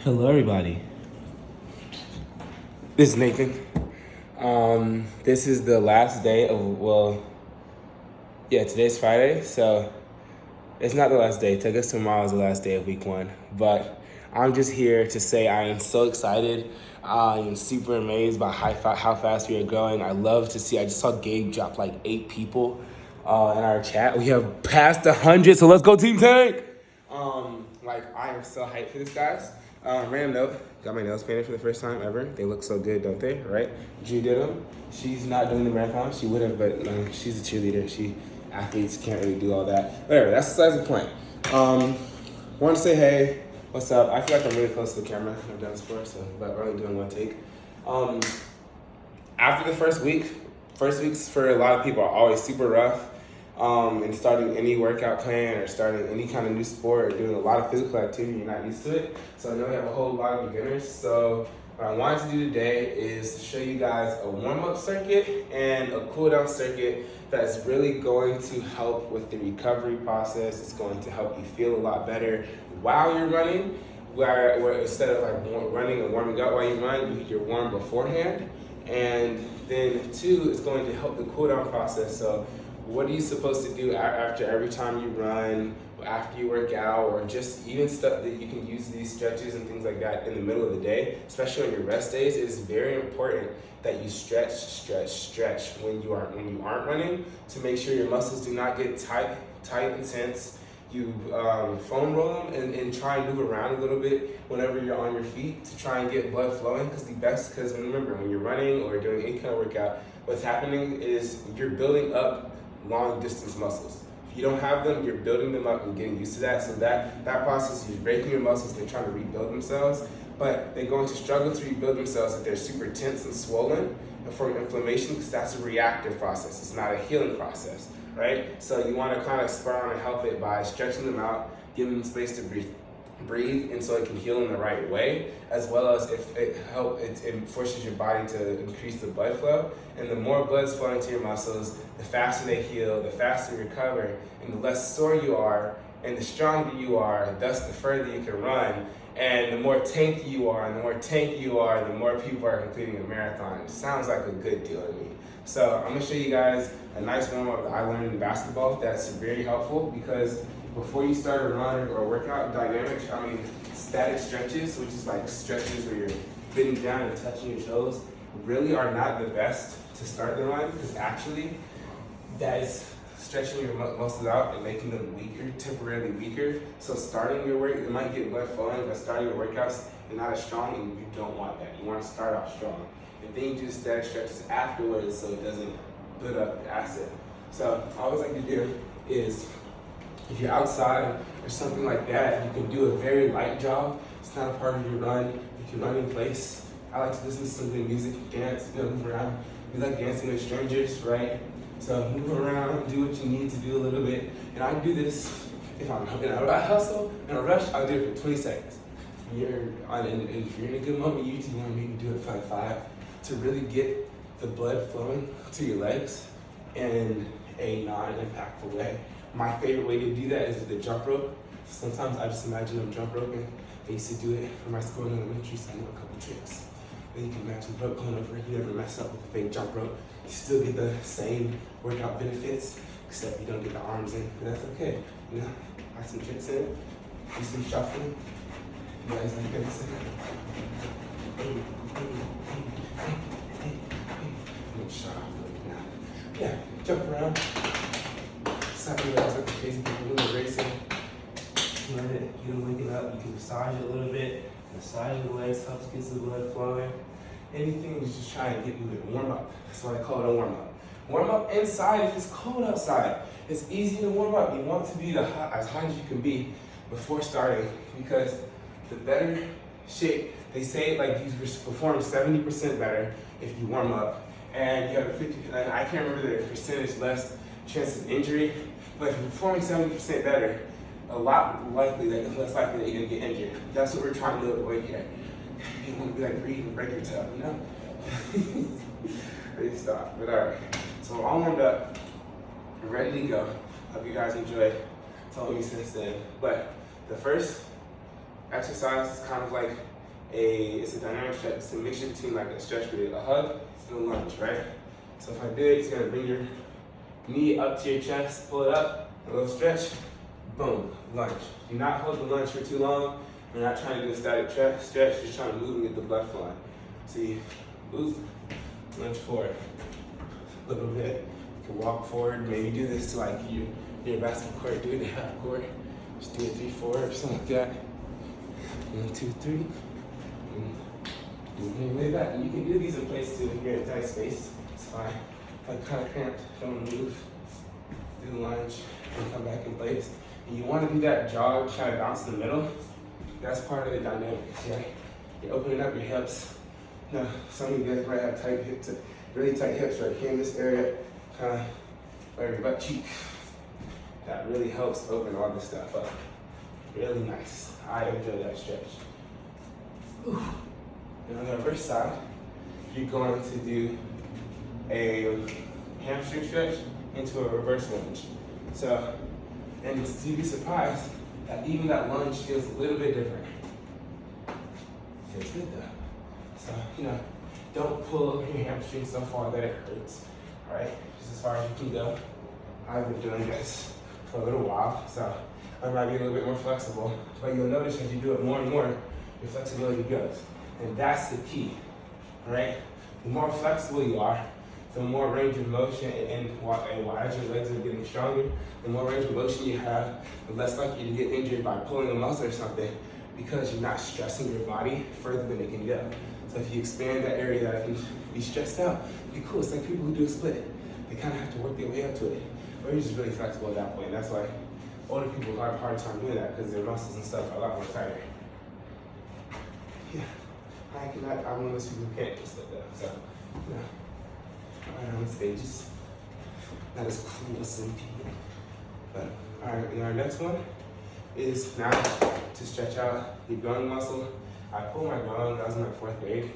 Hello, everybody. This is Nathan. This is the last day of, today's Friday, so it's not the last day. It took us tomorrow is the last day of week 1, but I'm just here to say I am so excited. I am super amazed by how fast we are growing. I love to see, I just saw Gabe drop like 8 people in our chat. We have passed 100, so let's go Team Tank! I am so hyped for this, guys. Random note, got my nails painted for the first time ever. They look so good, don't they, right? Drew did them. She's not doing the marathon. She would have, but she's a cheerleader. Athletes can't really do all that. Whatever, that's besides the point. Want to say hey, what's up? I feel like I'm really close to the camera. I've done this before, but we're only doing one take. After the first weeks for a lot of people are always super rough. And starting any workout plan or starting any kind of new sport or doing a lot of physical activity, you're not used to it. So I know we have a whole lot of beginners. So what I wanted to do today is to show you guys a warm-up circuit and a cool-down circuit that's really going to help with the recovery process. It's going to help you feel a lot better while you're running, where instead of like running and warming up while you run, you're warm beforehand. And then 2, it's going to help the cool-down process. So what are you supposed to do after every time you run, after you work out, or just even stuff that you can use these stretches and things like that in the middle of the day, especially on your rest days? It is very important that you stretch when you aren't running to make sure your muscles do not get tight and tense. You foam roll them and try and move around a little bit whenever you're on your feet to try and get blood flowing, because remember, when you're running or doing any kind of workout, what's happening is you're building up long distance muscles. If you don't have them, you're building them up and getting used to that. So that process, you're breaking your muscles, they're trying to rebuild themselves, but they're going to struggle to rebuild themselves if they're super tense and swollen from inflammation, because that's a reactive process. It's not a healing process, right? So you want to kind of spur on and help it by stretching them out, giving them space to breathe, and so it can heal in the right way, as well as if it forces your body to increase the blood flow. And the more blood's flowing to your muscles, the faster they heal, the faster you recover, and the less sore you are, and the stronger you are, thus the further you can run. And the more tanky you are, the more people are completing a marathon. It sounds like a good deal to me. So I'm gonna show you guys a nice warm-up that I learned in basketball that's very helpful, because before you start a run or a workout, static stretches, which is like stretches where you're bending down and touching your toes, really are not the best to start the run, because actually that is stretching your muscles out and making them weaker, temporarily weaker. So starting your work, it might get blood flowing, but starting your workouts, you're not as strong, and you don't want that. You want to start off strong. And then you do static stretches afterwards so it doesn't build up acid. So all I always like to do is, if you're outside or something like that, you can do a very light jog. It's not a part of your run. You can run in place. I like to listen to some good music, dance, move around. We like dancing with strangers, right? So move around, do what you need to do a little bit. And I do this, if I'm in a hustle, in a rush, I'll do it for 20 seconds. If you're in a good moment, you usually want to maybe do it for like 5 to really get the blood flowing to your legs in a non-impactful way. My favorite way to do that is with the jump rope. Sometimes I just imagine them jump roping. I used to do it for my school in elementary, so I know a couple tricks. Then you can imagine the rope going over, you never mess up with a fake jump rope. You still get the same workout benefits, except you don't get the arms in, but that's okay. You know, have some tricks in it, do some shuffling. You guys like this? Yeah, jump around. Slap your legs like crazy people when they're racing. Let it, get them waking up. You can massage it a little bit. Massage the legs helps get the blood flowing. Anything is just trying to get moving. Warm up. That's why I call it a warm up. Warm up inside if it's cold outside. It's easy to warm up. You want to be as hot as you can be before starting, because the better shape, they say like you perform 70% better if you warm up, and you have a 50, I can't remember the percentage less chance of injury, but if you're performing 70% better, less likely that you're gonna get injured. That's what we're trying to avoid here. You want to be like breathe and break your toe, you know? Ready to stop, but all right. So we're all warmed up, we're ready to go. Hope you guys enjoyed following me since then. But the first exercise is kind of like it's a dynamic stretch. It's a mixture between like a stretch with a hug and a lunge, right? So if I do it, you're gonna bring your knee up to your chest, pull it up, a little stretch, boom, lunge. Do not hold the lunge for too long. You're not trying to do a static stretch, just trying to move and get the blood flowing. So you move, lunge forward a little bit. You can walk forward, maybe do this to like your basketball court, do it in half court. Just do it 3, 4, or something like that. 1, 2, 3. And way back. And you can do these in place too if you're in a tight space. It's fine. Like kind of cramped, don't move. Do the lunge and come back in place. And you want to do that jog, try to bounce in the middle. That's part of the dynamics, right? You're opening up your hips. Now, some of you guys might have tight hips, really tight hips right here in this area, kind of where your butt cheek. That really helps open all this stuff up. Really nice. I enjoy that stretch. Whew. And on the reverse side, you're going to do a hamstring stretch into a reverse lunge. So, and you'd be surprised that even that lunge feels a little bit different. Feels good though. So, don't pull your hamstring so far that it hurts, all right? Just as far as you can go. I've been doing this for a little while, so I might be a little bit more flexible, but you'll notice as you do it more and more, your flexibility goes. And that's the key, all right? The more flexible you are, the more range of motion, and as your legs are getting stronger, the more range of motion you have, the less likely to get injured by pulling a muscle or something, because you're not stressing your body further than it can go. So if you expand that area that can be stressed out, it'd be cool. It's like people who do a split. They kind of have to work their way up to it. Or you're just really flexible at that point. That's why older people have a hard time doing that, because their muscles and stuff are a lot more tighter. Yeah, I'm one of those people who can't just like that. So, on stages, not as cool as some people. But all right, and our next one is now to stretch out your groin muscle. I pulled my groin when I was in like 4th grade.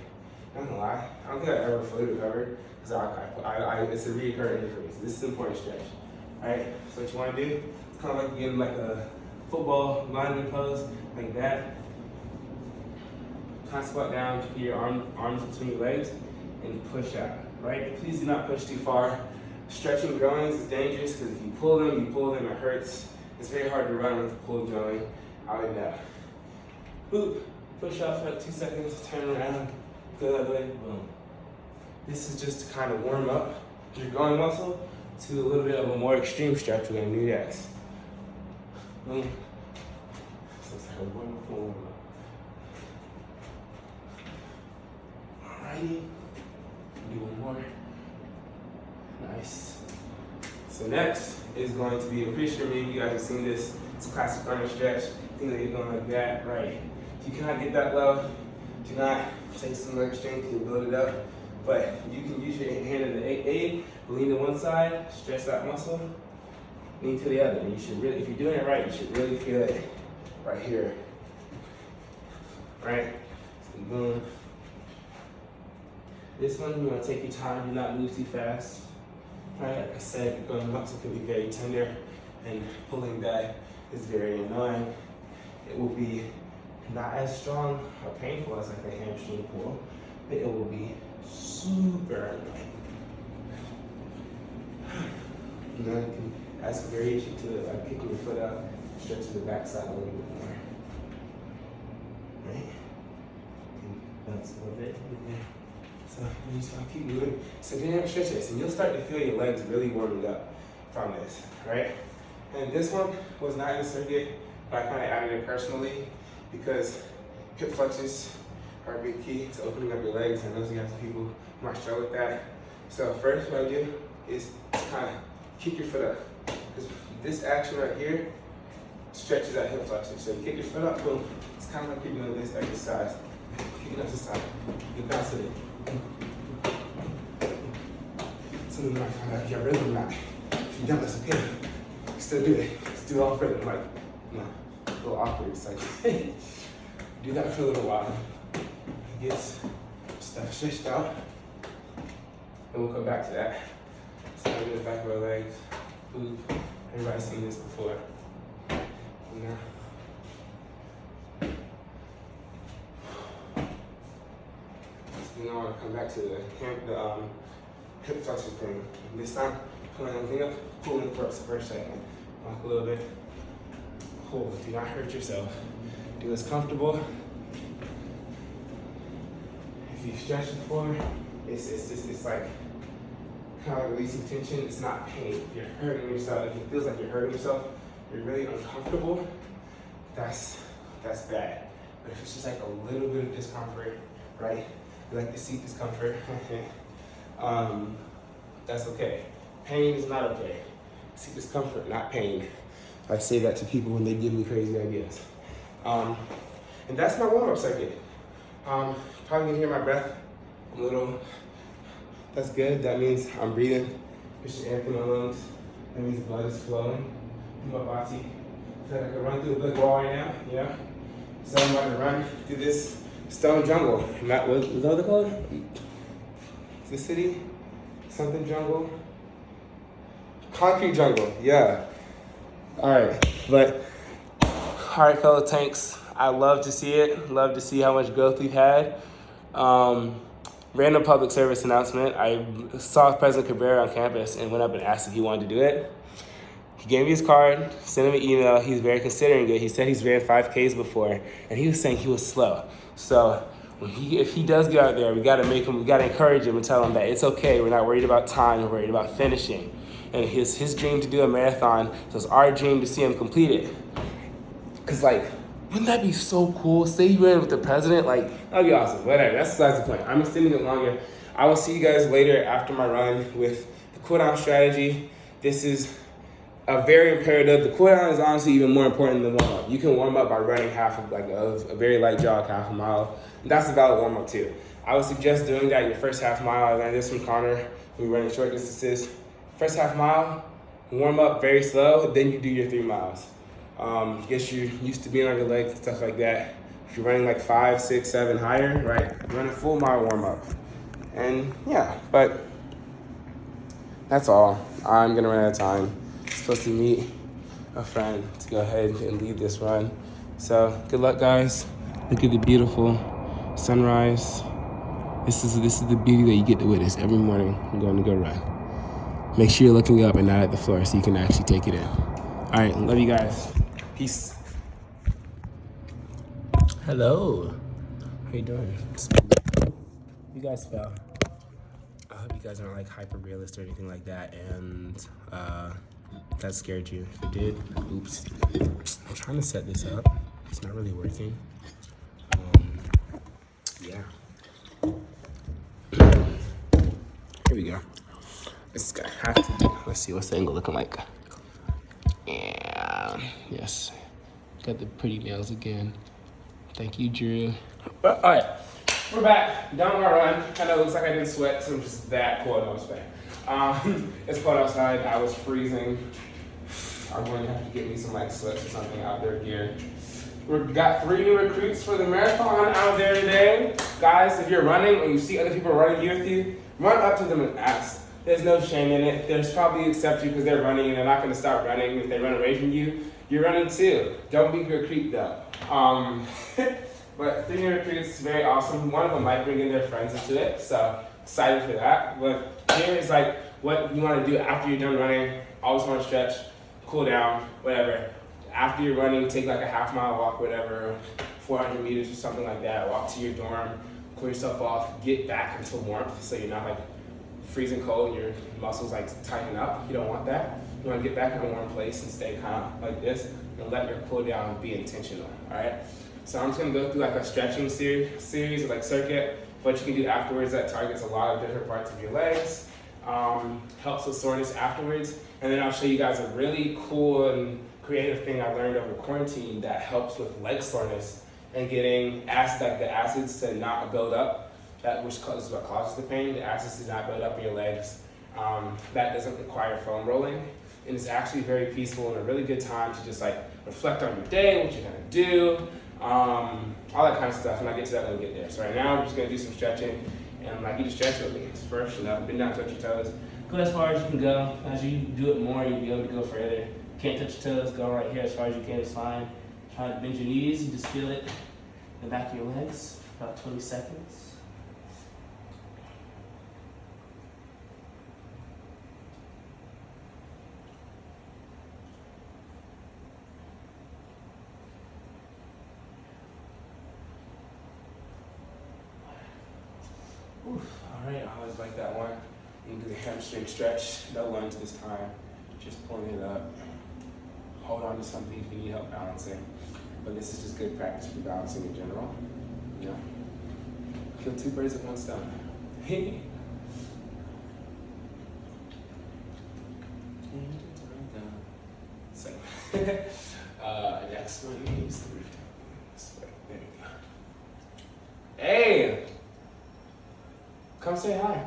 Not gonna lie, I don't think I ever fully recovered, because it's a recurring injury. So this is an important stretch. All right, so what you want to do, it's kind of like getting like a football lineman pose, like that. Kind of squat down, keep your arms between your legs, and push out, right? Please do not push too far. Stretching groins is dangerous, because if you pull them, it hurts. It's very hard to run with a pulled groin out and down. Boop, push out for like 2 seconds, turn around, go that way, boom. This is just to kind of warm up your groin muscle to a little bit of a more extreme stretch. We're gonna do this. Boom. So it's like a wonderful warm up. Alrighty, do one more. Nice. So next is going to be, I'm pretty sure maybe you guys have seen this. It's a classic runner stretch. Things that you're going like that, right? If you cannot get that low, do not take some leg strength to build it up. But you can use your hand in the aid, lean to one side, stretch that muscle, lean to the other. And you should really, if you're doing it right, you should really feel it right here. Right? So boom. This one, you want to take your time, do not move too fast. Right? Like I said, your groin muscle can be very tender, and pulling that is very annoying. It will be not as strong or painful as like a hamstring pull, but it will be super annoying. You can add some variation to it, like kicking your foot up, stretching the backside a little bit more. Right? And bounce a little bit. So you just want to keep moving. So dynamic stretches, and you'll start to feel your legs really warming up from this, right? And this one was not in the circuit, but I kind of added it personally because hip flexors are a big key to opening up your legs. And those of you guys people who might struggle with that. So first what I do is kind of kick your foot up, because this action right here stretches that hip flexor. So you kick your foot up, boom. It's kind of like you're doing this exercise, kicking up this side. You bounce it. Some of you might find out your rhythm not. If you don't, that's okay. Still do it. Just do it all for it. Like, no, a little awkward. It's like, do that for a little while. It gets stuff stretched out. And we'll come back to that. So I do the back of our legs. Boop. Everybody's seen this before. Now. And then I want to come back to the hip flexor thing. This time, pulling everything up, pulling for a second. Walk a little bit. Hold. Do not hurt yourself. Do what's comfortable. If you stretch before, it's like kind of like releasing tension. It's not pain. If you're hurting yourself, if it feels like you're hurting yourself, you're really uncomfortable, that's bad. But if it's just like a little bit of discomfort, right? You like to see discomfort, that's okay. Pain is not okay. See discomfort, not pain. I say that to people when they give me crazy ideas. And that's my warm-up circuit. Probably gonna hear my breath a little. That's good. That means I'm breathing. Pushing air through my lungs. That means the blood is flowing through my body. I feel like I can run through a brick wall right now, you know? So I'm about to run through this stone jungle. And that was that what they call it? The city? Something jungle? Concrete jungle, yeah. All right, fellow tanks, I love to see it. Love to see how much growth we've had. Random public service announcement. I saw President Cabrera on campus and went up and asked if he wanted to do it. He gave me his card, sent him an email. He's very considering it. He said he's ran 5Ks before, and he was saying he was slow. So if he does get out there, we gotta encourage him and tell him that it's okay. We're not worried about time, we're worried about finishing. And his dream to do a marathon, so it's our dream to see him complete it. Cause wouldn't that be so cool? Say you ran with the president, that'd be awesome. Whatever, that's besides the point. I'm extending it longer. I will see you guys later after my run with the cool down strategy. This is a very imperative. The cool down is honestly even more important than warm up. You can warm up by running half of a very light jog, half a mile. And that's a valid warm up too. I would suggest doing that your first half mile. I learned this from Connor when we running short distances. First half mile, warm up very slow, then you do your 3 miles. Get you used to being on your legs and stuff like that. If you're running 5, 6, 7 higher, right, run a full mile warm up. And yeah, but that's all. I'm gonna run out of time. I'm supposed to meet a friend to go ahead and lead this run. So good luck, guys. Look at the beautiful sunrise. This is the beauty that you get to witness every morning. I'm going to go run. Make sure you're looking up and not at the floor so you can actually take it in. All right, love you guys. Peace. Hello. How you doing? You guys fell. I hope you guys aren't hyper realist or anything like that, and that scared you. If it did, oops. I'm trying to set this up. It's not really working. Yeah. Here we go. This is gonna have to do. Let's see what's the angle looking like. Yeah, yes. Got the pretty nails again. Thank you, Drew. But, all right, we're back. Done with my run. I know it looks like I didn't sweat, so I'm just that cold. No, it's bad. It's cold outside. I was freezing. I'm going to have to get me some sweats or something out there gear. We've got 3 new recruits for the marathon out there today. Guys, if you're running or you see other people running gear with you, run up to them and ask. There's no shame in it. There's probably accept you because they're running and they're not going to stop running if they run away from you. You're running too. Don't be a creep though. But 3 new recruits, very awesome. One of them might bring in their friends into it, so excited for that. But here is what you want to do after you're done running. Always want to stretch, cool down, whatever. After you're running, take a half-mile walk, whatever, 400 meters or something like that. Walk to your dorm, cool yourself off, get back into warmth so you're not freezing cold, your muscles tighten up. You don't want that. You want to get back in a warm place and stay kind of like this and let your cool down be intentional, all right? So I'm just gonna go through a stretching series of circuit, what you can do afterwards that targets a lot of different parts of your legs, helps with soreness afterwards, and then I'll show you guys a really cool and creative thing I learned over quarantine that helps with leg soreness and getting the acids to not build up. Which is what causes the pain. The acids do not build up in your legs. That doesn't require foam rolling. And it's actually very peaceful and a really good time to just reflect on your day, what you're gonna do, all that kind of stuff. And I'll get to that when we get there. So right now, we're just gonna do some stretching. And I'd like you to stretch with me. First, bend down, touch your toes. Go as far as you can go. As you do it more, you'll be able to go further. Can't touch your toes, go right here as far as you can, it's fine. Try to bend your knees, you just feel it in the back of your legs, about 20 seconds. All right, I always like that one. I'm gonna do the hamstring stretch. No lunge this time. Just pulling it up. Hold on to something if you need help balancing. But this is just good practice for balancing in general. You know, kill two birds with one stone. So, next one is the roof. There we go. Hey, come say hi.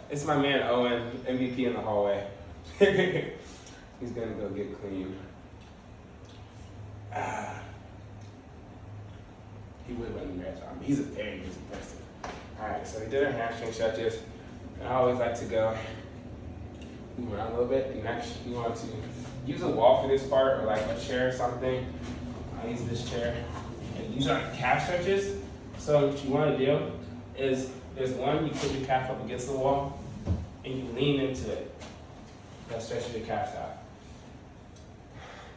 It's my man Owen, MVP in the hallway. He's gonna go get clean. He would run the marathon, but he's a very busy person. All right, so we did our hamstring stretches. And I always like to go move around a little bit. And next, you want to use a wall for this part, or like a chair or something. I use this chair. And these are calf stretches. So what you want to do is, there's one, you put your calf up against the wall, and you lean into it. That stretches your calves out.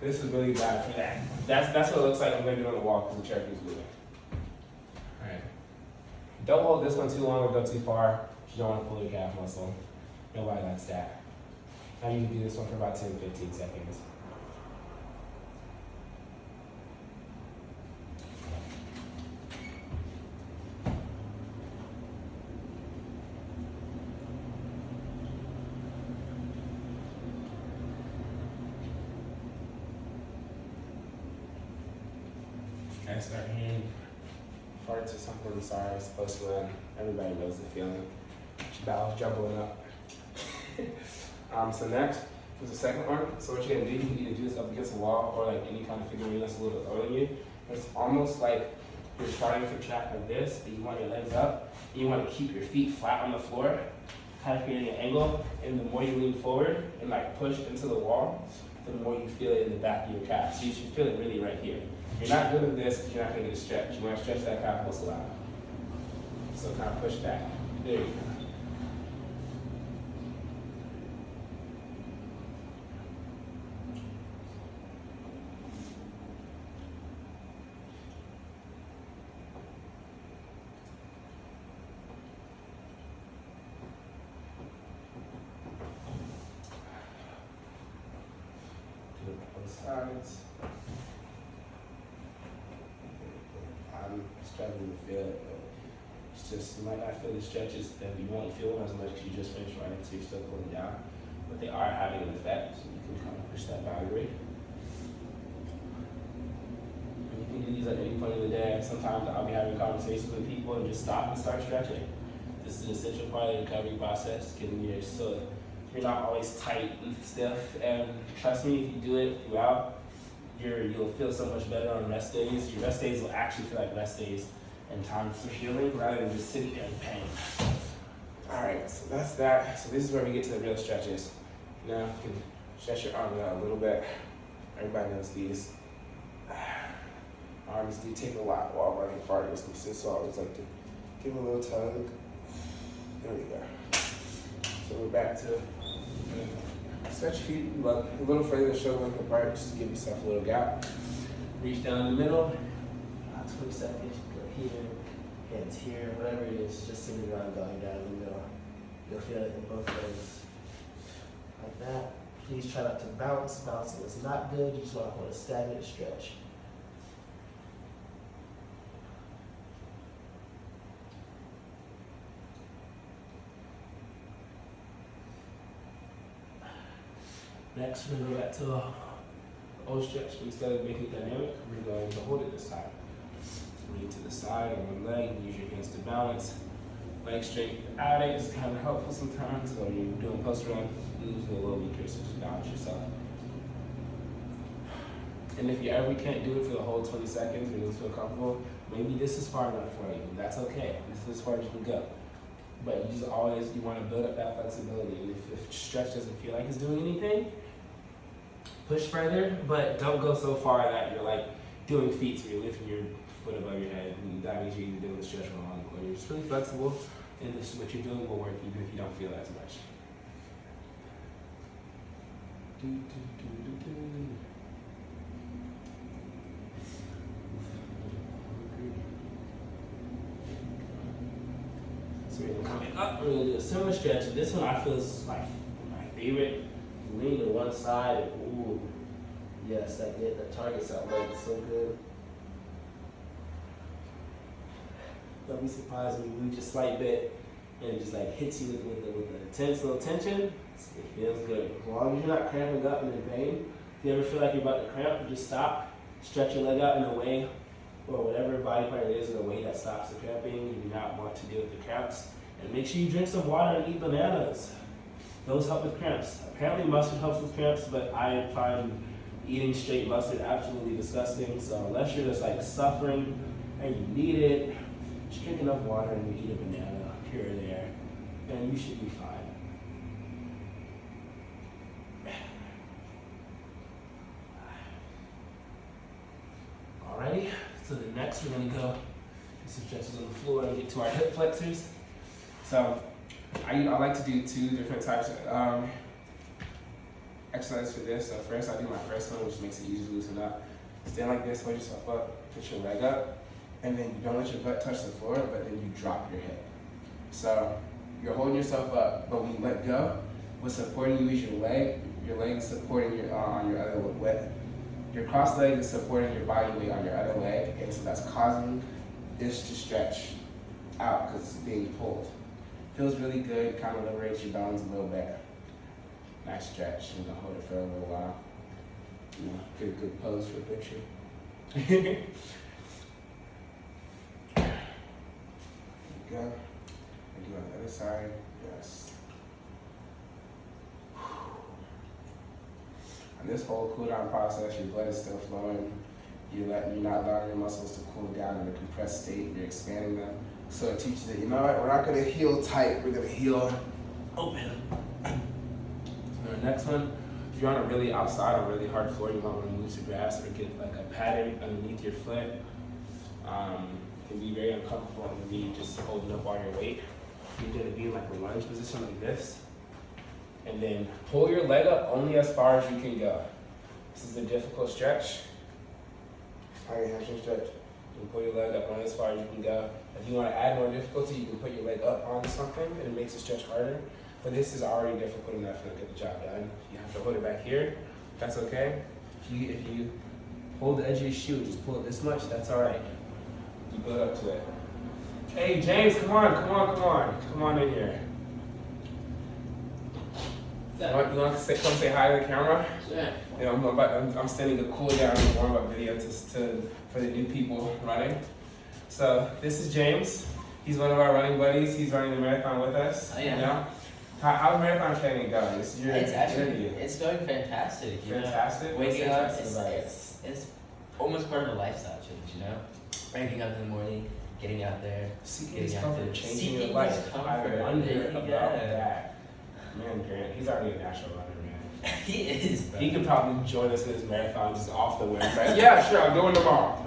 This is really bad for that. That's what it looks like I'm going to do on the wall because the chair keeps moving. All right. Don't hold this one too long or go too far. You don't want to pull your calf muscle. Nobody likes that. Now you can do this one for about 10-15 seconds. I start hearing farts or something. I'm sorry, I was supposed to run. Everybody knows the feeling. Bowels jumbling up. So next is the second one. So what you're gonna do, you can either do this up against the wall or like any kind of figurine that's a little bit lower than you. It's almost like you're starting for track like this, but you want your legs up. And you want to keep your feet flat on the floor, kind of creating an angle. And the more you lean forward and like push into the wall, the more you feel it in the back of your calf. So you should feel it really right here. You're not doing this because you're not going to get a stretch. You want to stretch that calf muscle out. So kind of push back. There you go. Do it on both sides. I'm struggling to feel it, but it's just, you might not feel the stretches, then you won't feel them as much because you just finished running, so you're still pulling down. But they are having an effect, so you can kind of push that boundary. And you can do these at any point in the day. Sometimes I'll be having conversations with people and just stop and start stretching. This is an essential part of the recovery process, getting your, so you're not always tight and stiff. And trust me, if you do it throughout, you'll feel so much better on rest days. Your rest days will actually feel like rest days and time for healing rather than just sitting there in pain. All right, so that's that. So this is where we get to the real stretches. Now you can stretch your arms out a little bit. Everybody knows these. Arms do take a lot while running far distances, so I always like to give them a little tug. There we go. So we're back to stretch your feet a little further to shoulder length apart, just to give yourself a little gap. Reach down in the middle, 20 seconds, go here, hands here, whatever it is, just sitting around going down in the middle. You'll feel it in both legs. Like that. Please try not to bounce. Bouncing is not good. You just want to hold a stagnant stretch. Next, we're going to go back to the old stretch, but instead of making it dynamic, we're going to hold it this time. Lean to the side on one leg, use your hands to balance. Leg straight out it is kind of helpful sometimes. So when you're doing post run, losing a little bit, so just balance yourself. And if you ever can't do it for the whole 20 seconds and you don't feel comfortable, maybe this is far enough for you. That's okay. This is as far as you can go. But you just always, you want to build up that flexibility. And if stretch doesn't feel like it's doing anything, push further, but don't go so far that you're like doing feet where you're lifting your foot above your head. And that means you're either doing the stretch wrong or you're just really flexible and this is what you're doing will work even if you don't feel as much. up, we're gonna do a similar stretch. And this one I feel is my favorite. Lean to one side, and ooh, yes, that targets that leg so good. Don't be surprised when you lose just a slight bit and it just like hits you with the intense little tension. It feels good. As long as you're not cramping up and in pain. If you ever feel like you're about to cramp, you just stop, stretch your leg out in a way, or whatever body part it is in a way that stops the cramping. You do not want to deal with the cramps. And make sure you drink some water and eat bananas. Those help with cramps. Apparently mustard helps with cramps, but I find eating straight mustard absolutely disgusting. So unless you're just like suffering and you need it, just drink enough water and you eat a banana here or there, and you should be fine. Alrighty, so the next we're gonna go do some stretches on the floor and get to our hip flexors. So I like to do 2 different types of exercises for this. So first I do my first one, which makes it easy to loosen up. Stand like this, hold yourself up, push your leg up, and then you don't let your butt touch the floor, but then you drop your hip. So you're holding yourself up, but when you let go, what's supporting you is your leg. Your leg is supporting your on your other leg. Your cross leg is supporting your body weight on your other leg, and so that's causing this to stretch out because it's being pulled. Feels really good, kind of liberates your bones a little bit. Nice stretch. I'm gonna hold it for a little while. You know, get a good pose for a picture. There you go. And do on the other side. Yes. On this whole cool down process, your blood is still flowing. You're not allowing your muscles to cool down in a compressed state. You're expanding them. So it teaches that, you know what, we're not gonna heal tight, we're gonna heal open. The next one, if you're on a really outside or really hard floor, you might want to move to grass or get like a padding underneath your foot. It can be very uncomfortable on the knee, just holding up all your weight. You're gonna be in like a lunge position like this. And then pull your leg up only as far as you can go. This is a difficult stretch. How your hamstring stretch. You can pull your leg up only as far as you can go. If you want to add more difficulty, you can put your leg up on something and it makes the stretch harder. But this is already difficult enough to get the job done. You have to hold it back here. That's okay. If you hold the edge of your shoe, just pull it this much, that's all right. You build up to it. Hey, James, come on in here. You want to come say hi to the camera? Yeah. You know, I'm sending a cool down and warm up video for the new people running. So this is James. He's one of our running buddies. He's running the marathon with us. Oh yeah. You know? How's marathon training going? It's going fantastic. Fantastic. Waking up, it's almost part of a lifestyle change. You know, waking up in the morning, getting out there, seeking comfort, changing your life. I wonder about that. Man, Grant, he's already a natural runner, man. He is, bro. He could probably join us in his marathon just off the whim. Like, yeah, sure, I'm doing tomorrow.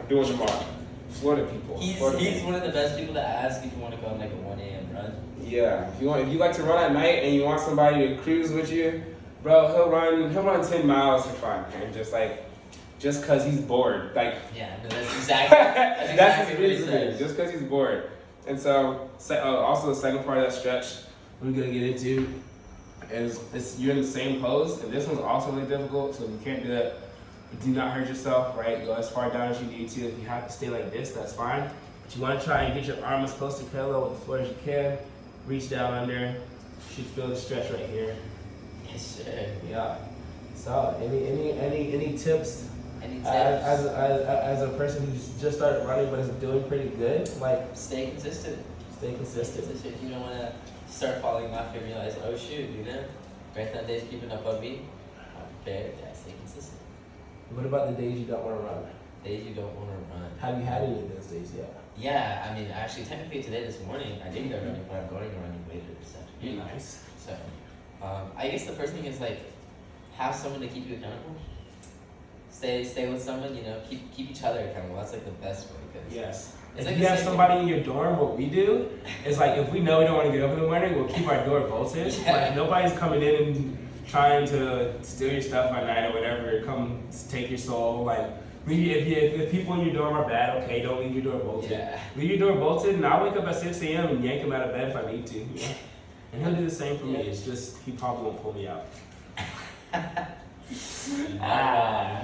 Florida people. He's one of the best people to ask if you want to go on like a 1 a.m. run. Yeah, if you like to run at night and you want somebody to cruise with you, bro, he'll run 10 miles for fun, man. Just cause he's bored. Like, yeah, no, that's exactly that's his reason. Just cause he's bored. And so also the second part of that stretch we're gonna get into is you're in the same pose, and this one's also really difficult, so if you can't do it, do not hurt yourself, right? Go as far down as you need to. If you have to stay like this, that's fine. But you want to try and get your arm as close to parallel with the floor as you can. Reach down under. You should feel the stretch right here. Yes, sir. Yeah. So, any tips? Any tips? As a person who's just started running but is doing pretty good, like stay consistent. Stay consistent. You don't want to start falling off and realize, oh shoot, marathon day's keeping up on me. I'm prepared. Yeah, stay consistent. What about the days you don't want to run? Days you don't want to run. Have you had any of those days yet? Yeah, I mean, actually, technically today, this morning, I didn't go running, but I'm going to running later this afternoon. Nice. So, I guess the first thing is like, have someone to keep you accountable. Stay with someone, keep each other accountable. That's like the best way. Yes. If like you have somebody in your dorm, what we do is like, if we know we don't want to get up in the morning, we'll keep our door bolted. Yeah. Like, nobody's coming in and trying to steal your stuff at night or whatever, come take your soul. Like, If people in your dorm are bad, okay, don't leave your door bolted. Yeah. Leave your door bolted, and I'll wake up at 6 a.m. and yank him out of bed if I need to. Yeah. And he'll do the same for me. It's just he probably won't pull me out. You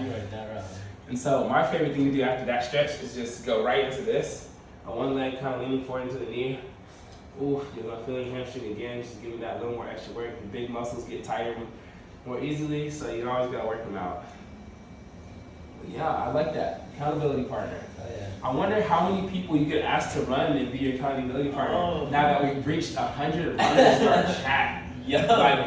are not wrong. And so my favorite thing to do after that stretch is just go right into this. On one leg, kind of leaning forward into the knee. Ooh, you're gonna feel your hamstring again. Just give me that little more extra work. The big muscles get tired more easily, so you always gotta work them out. But yeah, I like that. Accountability partner. Oh, yeah. I wonder how many people you could ask to run and be your accountability partner. Now that we've reached 100 runners in our chat. Yo. Like,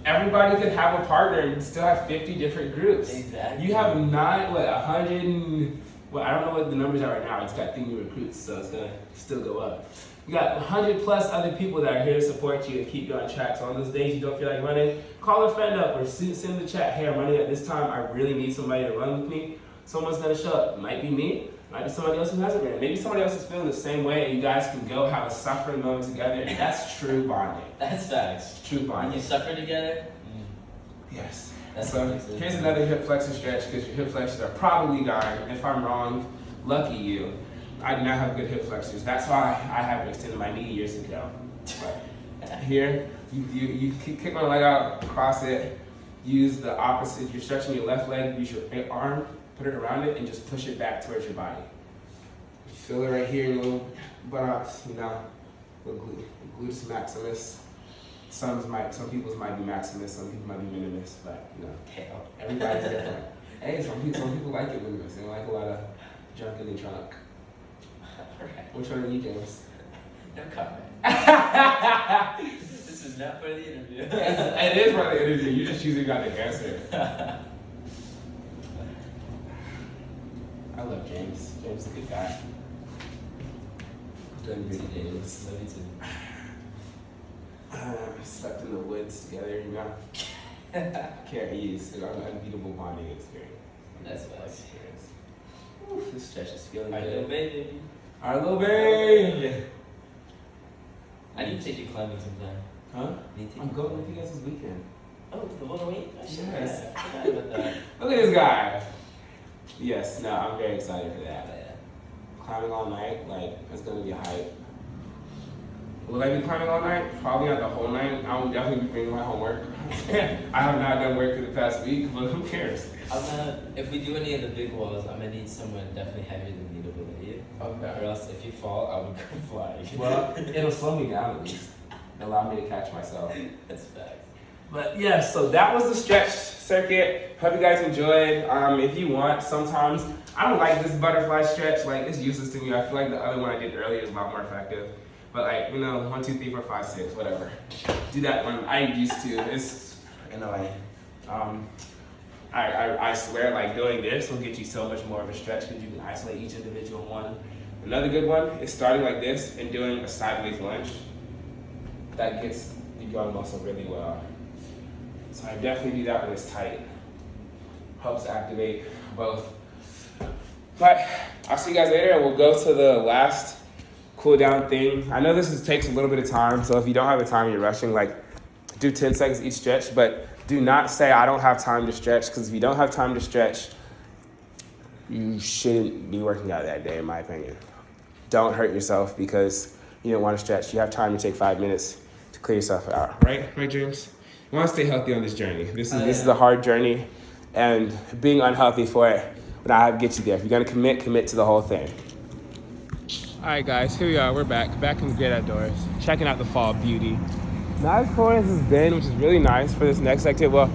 everybody could have a partner and still have 50 different groups. Exactly. You have 100 and, well, I don't know what the numbers are right now. It's got new recruits, so it's gonna still go up. You got 100 plus other people that are here to support you and keep you on track. So on those days you don't feel like running, call a friend up or send the chat, hey, I'm running at this time. I really need somebody to run with me. Someone's gonna show up. Might be me, might be somebody else who hasn't ran. Maybe somebody else is feeling the same way and you guys can go have a suffering moment together. And that's true bonding. That's facts. True When bonding. you suffer together, Yes. That's So amazing. here's another hip flexor stretch because your hip flexors are probably dying. If I'm wrong, lucky you. I do not have good hip flexors. That's why I haven't extended my knee years ago. But here, you kick my leg out, cross it, use the opposite. If you're stretching your left leg, use your arm, put it around it, and just push it back towards your body. You feel it right here in your little buttocks, little gluteus maximus. Some people's might be maximus, some people might be minimus, but everybody's different. Hey, some people like it minimus. They don't like a lot of junk in the trunk. Alright. Which one are you, James? No comment. This is not for the interview. It is for the interview. You're just choosing not to answer. I love James. James is a good guy. Doing good days. Love you too. Slept in the woods together, Can't use an unbeatable bonding experience. That's facts. Oof, this stretch is feeling Our little good. baby. Our little baby. I need to take you climbing sometime. Huh? Need to take I'm you going climbing. with you guys this weekend. Oh, the one week? Oh, shit. Yes. I forgot about that. Look at this guy. Yes, no, I'm very excited for that. Yeah. Climbing all night, like, it's gonna be a hype. Will I be climbing all night? Probably not the whole night. I will definitely be bringing my homework. I have not done work for the past week, but who cares? If we do any of the big walls, I'm gonna need someone definitely heavier than me to believe you. Okay. Or else, if you fall, I would go flying. Well, it'll slow me down at least. Allow me to catch myself. That's facts. But yeah, so that was the stretch circuit. Hope you guys enjoyed. If you want, sometimes I don't like this butterfly stretch. Like, it's useless to me. I feel like the other one I did earlier is a lot more effective. But like, 1, 2, 3, 4, 5, 6, whatever. Do that one. I used to. It's annoying. I swear, like, doing this will get you so much more of a stretch because you can isolate each individual one. Another good one is starting like this and doing a sideways lunge. That gets the yaw muscle really well. So I definitely do that when it's tight. Helps activate both. But I'll see you guys later and we'll go to the last cool down thing. I know this takes a little bit of time, so if you don't have the time you're rushing, like, do 10 seconds each stretch, but do not say I don't have time to stretch, because if you don't have time to stretch, you shouldn't be working out that day, in my opinion. Don't hurt yourself because you don't want to stretch. You have time to take 5 minutes to clear yourself out, right? Right, James? You want to stay healthy on this journey. This is a hard journey, and being unhealthy for it would not get you there. If you're gonna commit to the whole thing. All right, guys, here we are. We're back in the great outdoors, checking out the fall beauty. Not as cold as it's been, which is really nice for this next activity. Well,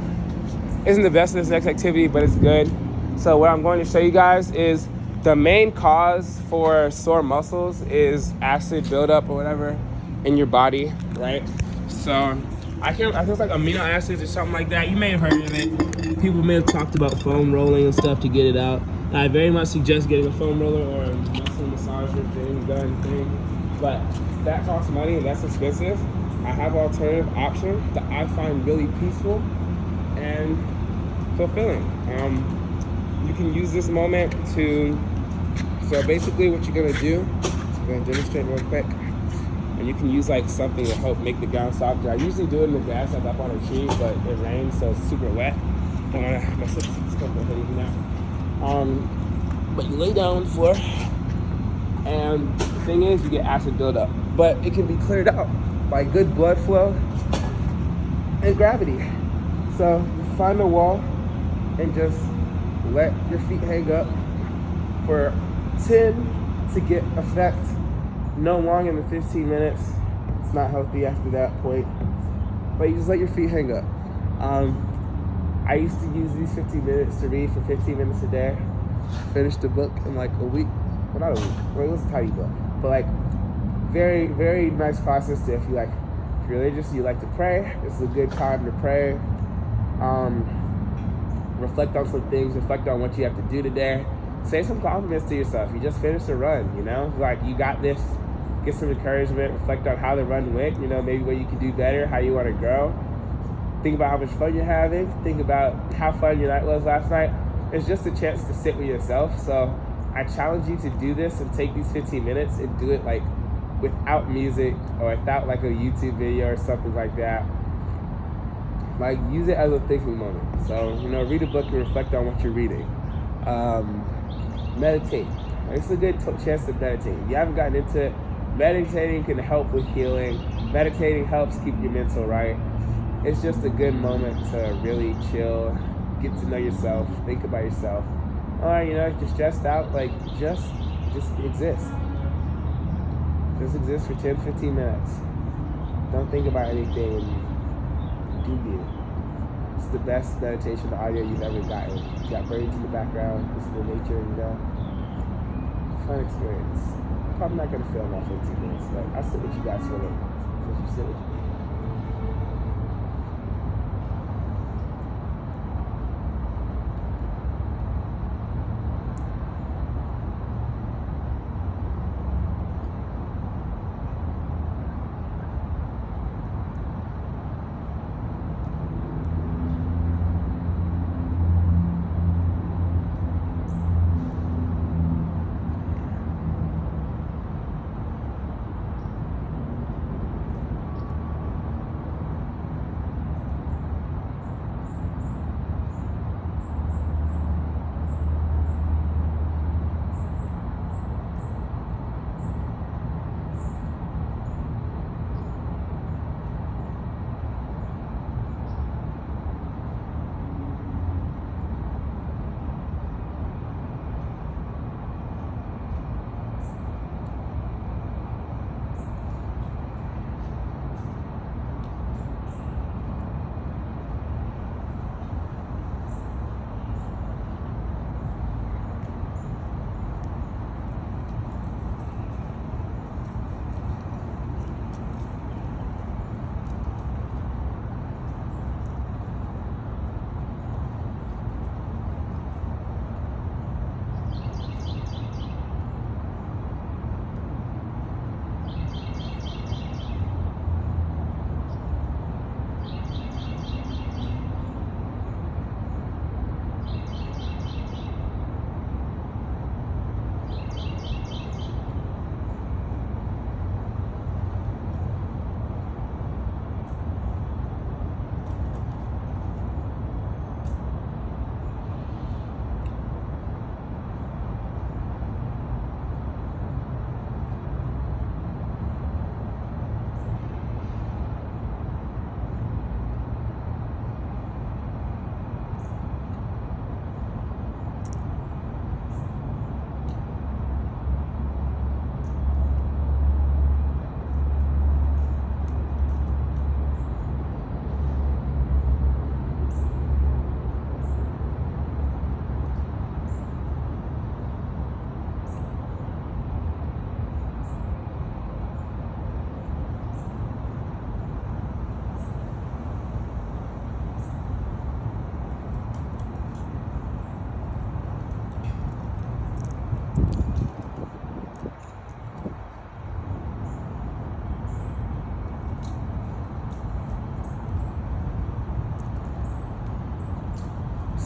isn't the best of this next activity, but it's good. So what I'm going to show you guys is the main cause for sore muscles is acid buildup or whatever in your body, right? So I think it's like amino acids or something like that. You may have heard of it. People may have talked about foam rolling and stuff to get it out. I very much suggest getting a foam roller or a muscle massager thing, but that costs money and that's expensive. I have an alternative option that I find really peaceful and fulfilling. You can use this moment to, so basically what you're gonna do, I'm gonna demonstrate real quick, and you can use like something to help make the ground softer. I usually do it in the grass, like up on a tree, but it rains, so it's super wet. My sister's coming now. But you lay down on the floor, and the thing is, you get acid buildup. But it can be cleared out by good blood flow and gravity. So find a wall and just let your feet hang up for 10 to get effect. No longer than 15 minutes. It's not healthy after that point. But you just let your feet hang up. I used to use these 15 minutes to read for 15 minutes a day. Finished a book in like a week. Well, not a week. Well, it was a tiny book. But like, very, very nice process to, if you're religious, you like to pray. This is a good time to pray. Reflect on some things. Reflect on what you have to do today. Say some compliments to yourself. You just finished a run, you know? Like, you got this. Get some encouragement. Reflect on how the run went, you know, maybe what you can do better, how you want to grow. Think about how much fun you're having. Think about how fun your night was last night. It's just a chance to sit with yourself. So I challenge you to do this and take these 15 minutes and do it like without music or without like a YouTube video or something like that. Like, use it as a thinking moment. So, you know, read a book and reflect on what you're reading. Meditate. It's a good chance to meditate. If you haven't gotten into it, meditating can help with healing. Meditating helps keep your mental right. It's just a good moment to really chill, get to know yourself, think about yourself. Or, you know, if you're stressed out, like, just exist. Just exist for 10, 15 minutes. Don't think about anything and do you. It's the best meditation audio you've ever gotten. You got birds in the background, listen to nature, you know. Fun experience. Probably not gonna film all 15 minutes, but I'll sit with you guys for a little bit. Because you sit with me.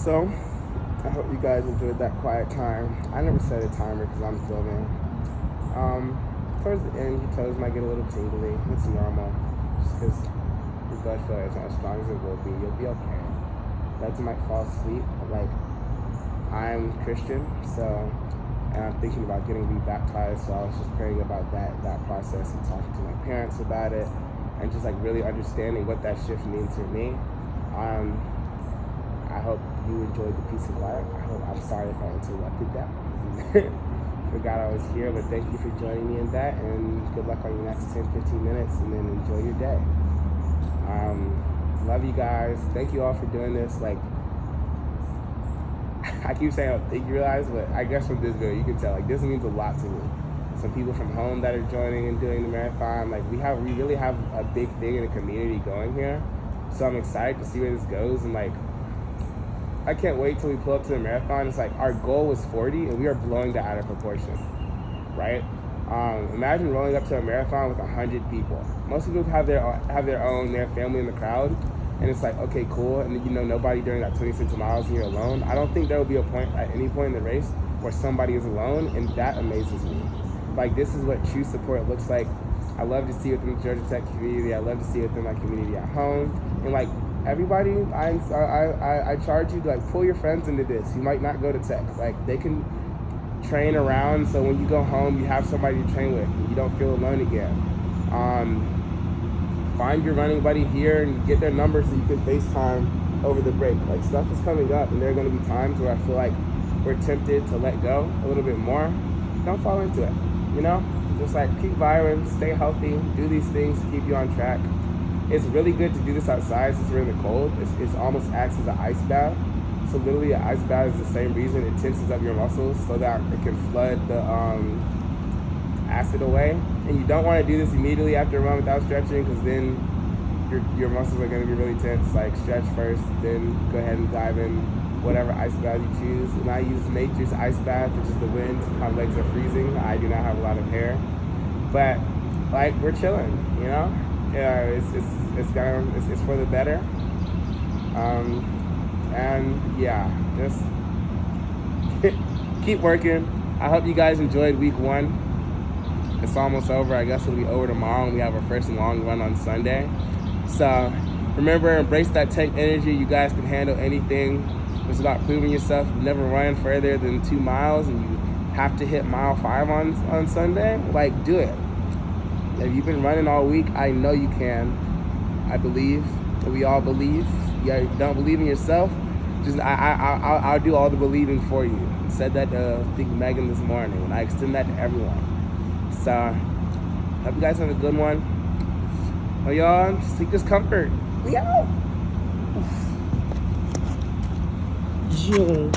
So, I hope you guys enjoyed that quiet time. I never set a timer because I'm filming. Towards the end, your toes might get a little tingly. It's normal. Just because your blood flow isn't as strong as it will be. You'll be okay. Legs might fall asleep, but like, I'm Christian, and I'm thinking about getting rebaptized, so I was just praying about that process and talking to my parents about it, and just like really understanding what that shift means for me. I hope you enjoyed the piece of art. I'm sorry if I interrupted that. Forgot I was here, but thank you for joining me in that, and good luck on your next 10-15 minutes, and then enjoy your day. Love you guys. Thank you all for doing this. Like, I keep saying I don't think you realize, but I guess from this video you can tell, like, this means a lot to me. Some people from home that are joining and doing the marathon, like, we really have a big thing in the community going here. So I'm excited to see where this goes, and like, I can't wait till we pull up to the marathon. It's like our goal was 40 and we are blowing that out of proportion, right? Imagine rolling up to a marathon with 100 people. Most people have their family in the crowd, and it's like, okay, cool, and you know nobody during that 26 miles and you're alone. I don't think there will be a point at any point in the race where somebody is alone, and that amazes me. Like, this is what true support looks like. I love to see it within the Georgia Tech community. I love to see it within my community at home, and like, everybody, I charge you to like pull your friends into this. You might not go to Tech. Like, they can train around, so when you go home, you have somebody to train with. You don't feel alone again. Find your running buddy here and get their number so you can FaceTime over the break. Like, stuff is coming up, and there are going to be times where I feel like we're tempted to let go a little bit more. Don't fall into it, you know? Just like keep vibing, stay healthy, do these things to keep you on track. It's really good to do this outside since we're in the cold. It almost acts as an ice bath. So literally an ice bath is the same reason it tenses up your muscles so that it can flood the acid away. And you don't want to do this immediately after a run without stretching, because then your muscles are going to be really tense. Like, stretch first, then go ahead and dive in whatever ice bath you choose. And I use nature's ice bath, which is the wind. My legs are freezing. I do not have a lot of hair, but like, we're chilling, you know? Yeah, it's for the better. And yeah, just keep working. I hope you guys enjoyed week 1. It's almost over. I guess it'll be over tomorrow, and we have our first long run on Sunday. So remember, embrace that Tech energy. You guys can handle anything. It's about proving yourself. You never run further than 2 miles, and you have to hit mile 5 on Sunday. Like, do it. If you've been running all week, I know you can. I believe. We all believe. Yeah, if you don't believe in yourself, just I'll do all the believing for you. I said that to I think Megan this morning, and I extend that to everyone. So, hope you guys have a good one. Well, y'all, seek discomfort. We out. Yeah.